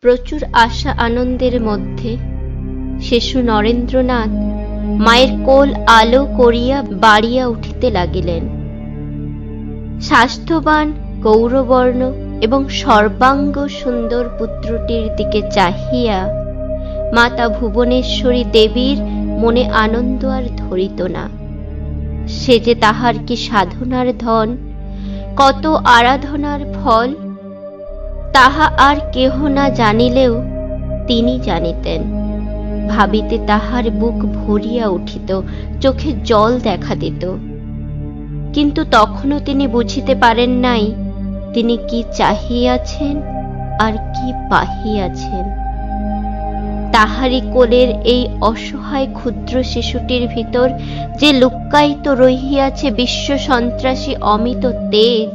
প্রচুর আশা আনন্দের মধ্যে শিশু নরেন্দ্রনাথ মায়ের কোল আলো করিয়া বাড়িয়া উঠিতে লাগিলেন। স্বাস্থ্যবান, গৌরবর্ণ এবং সর্বাঙ্গ সুন্দর পুত্রটির দিকে চাহিয়া মাতা ভুবনেশ্বরী দেবীর মনে আনন্দ আর ধরিত না। সে যে তাহার কি সাধনার ধন, কত আরাধনার ফল, তাহা আর কেহ না জানিলেও তিনি জানিতেন। ভাবিতে তাহার বুক ভরিয়া উঠিত, চোখে জল দেখা দিত। কিন্তু তখনও তিনি বুঝিতে পারেন নাই তিনি কি চাহিয়াছেন আর কি পাহিয়াছেন। তাহারি কোলের এই অসহায় ক্ষুদ্র শিশুটির ভিতর যে লুক্কায়িত রহিয়াছে বিশ্ব সন্ত্রাসী অমিত তেজ,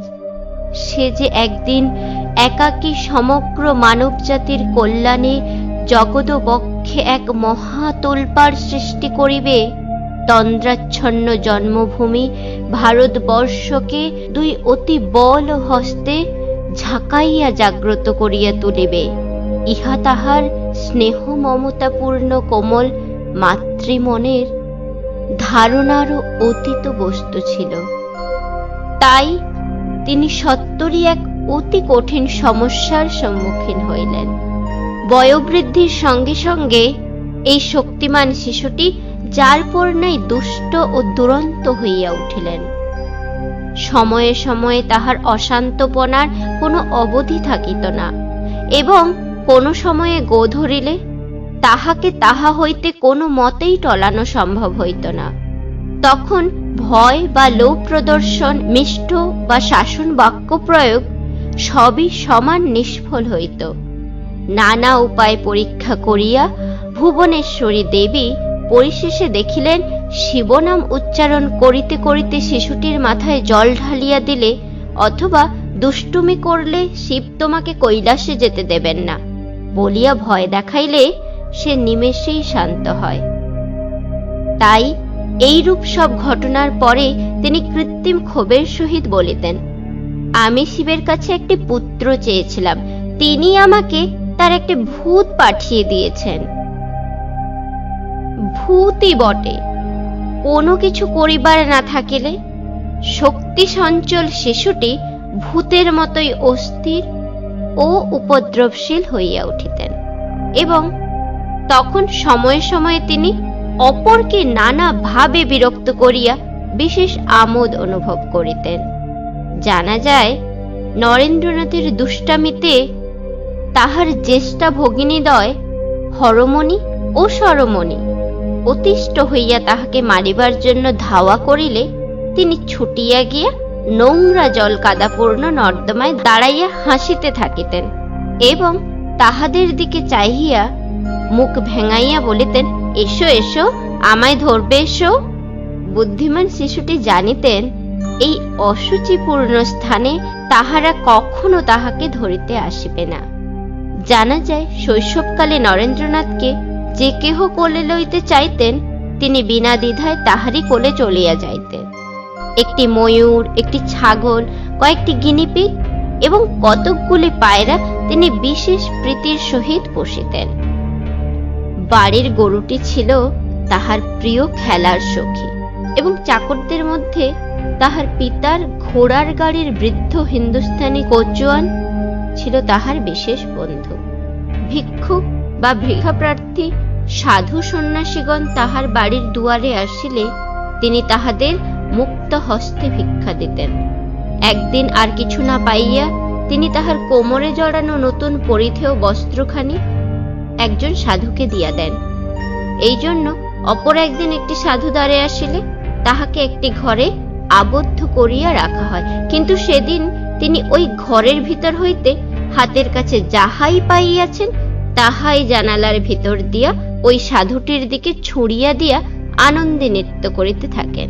সে যে একদিন একাকী সমগ্র মানব জাতির কল্যাণে জগদবক্ষে এক মহা তোলপাড় সৃষ্টি করিবে, তন্দ্রাচ্ছন্ন জন্মভূমি ভারতবর্ষকে দুই অতি বল হস্তে ঝাঁকাইয়া জাগ্রত করিয়া তুলিবে, ইহা তাহার স্নেহ মমতাপূর্ণ কোমল মাতৃমনের ধারণারও অতীত বস্তু ছিল। তাই তিনি সত্তরই এক অতি কঠিন সমস্যার সম্মুখীন হইলেন। বয়োবৃদ্ধির সঙ্গে সঙ্গে এই শক্তিমান শিশুটি যার পর নাই দুষ্ট ও দুরন্ত হইয়া উঠিলেন। সময়ে সময়ে তাহার অশান্তপনার কোনো অবধি থাকিত না, এবং কোনো সময়ে গো ধরিলে তাহাকে তাহা হইতে কোনো মতেই টলানো সম্ভব হইত না। তখন ভয় বা লোভ প্রদর্শন, মিষ্ট বা শাসন বাক্য প্রয়োগ সবই সমান নিষ্ফল হইত। নানা উপায় পরীক্ষা করিয়া ভুবনেশ্বরী দেবী পরিশেষে দেখিলেন শিবনাম উচ্চারণ করিতে করিতে শিশুটির মাথায় জল ঢালিয়া দিলে অথবা দুষ্টুমি করলে শিব তোমাকে কৈলাসে যেতে দেবেন না বলিয়া ভয় দেখাইলে সে নিমেষেই শান্ত হয়। তাই এইরূপ সব ঘটনার পরে তিনি কৃত্রিম ক্ষোভের সহিত বলিতেন, আমি শিবের কাছে একটি পুত্র চেয়েছিলাম, তিনি আমাকে তার একটি ভূত পাঠিয়ে দিয়েছেন। ভূতই বটে, কোনো কিছু করিবার না থাকিলে শক্তি সঞ্চল শিশুটি ভূতের মতোই অস্থির ও উপদ্রবশীল হইয়া উঠিতেন, এবং তখন সময়ে সময়ে তিনি অপরকে নানা ভাবে বিরক্ত করিয়া বিশেষ আমোদ অনুভব করিতেন। জানা যায় নরেন্দ্রনাথের দুষ্টামিতে তাহার জ্যেষ্ঠা ভগিনীদ্বয় হরমণি ও সরমণি অতিষ্ঠ হইয়া তাহাকে মারিবার জন্য ধাওয়া করিলে তিনি ছুটিয়া গিয়া নোংরা জল কাদাপূর্ণ নর্দমায় দাঁড়াইয়া হাসিতে থাকিতেন, এবং তাহাদের দিকে চাহিয়া মুখ ভেঙাইয়া বলিতেন, এসো এসো, আমায় ধরবে এসো। বুদ্ধিমান শিশুটি জানিতেন এই অসুচিপূর্ণ স্থানে তাহারা কখনো তাহাকে ধরিতে আসিবে না। জানা যায় শৈশবকালে নরেন্দ্রনাথকে যে কেহ কোলে লইতে চাইতেন তিনি বিনা দ্বিধায় তাহারই কোলে চলিয়া যাইতেন। একটি ময়ূর, একটি ছাগল, কয়েকটি গিনিপিগ এবং কতকগুলি পায়রা তিনি বিশেষ প্রীতির সহিত পুষিতেন। বাড়ির গরুটি ছিল তাহার প্রিয় খেলার সখী, এবং চাকরদের মধ্যে তাহার পিতার ঘোড়ার গাড়ির বৃদ্ধ হিন্দুস্তানি কোচওয়ান ছিল তাহার বিশেষ বন্ধু। ভিক্ষুক বা ভিক্ষাপ্রার্থী সাধু সন্ন্যাসীগণ তাহার বাড়ির দুয়ারে আসিলে তিনি তাহাদের মুক্ত হস্তে ভিক্ষা দিতেন। একদিন আর কিছু না পাইয়া তিনি তাহার কোমরে জড়ানো নতুন পরিধেয় বস্ত্রখানি একজন সাধুকে দিয়া দেন। এই জন্য অপর একদিন একটি সাধু দ্বারে আসিলে তাহাকে একটি ঘরে আবদ্ধ করিয়া রাখা হয়, কিন্তু সেদিন তিনি ওই ঘরের ভিতর হইতে হাতের কাছে যাহাই পাইয়াছেন তাহাই জানালার ভিতর দিয়া ওই সাধুটির দিকে ছুড়িয়া দিয়া আনন্দে নৃত্য করিতে থাকেন।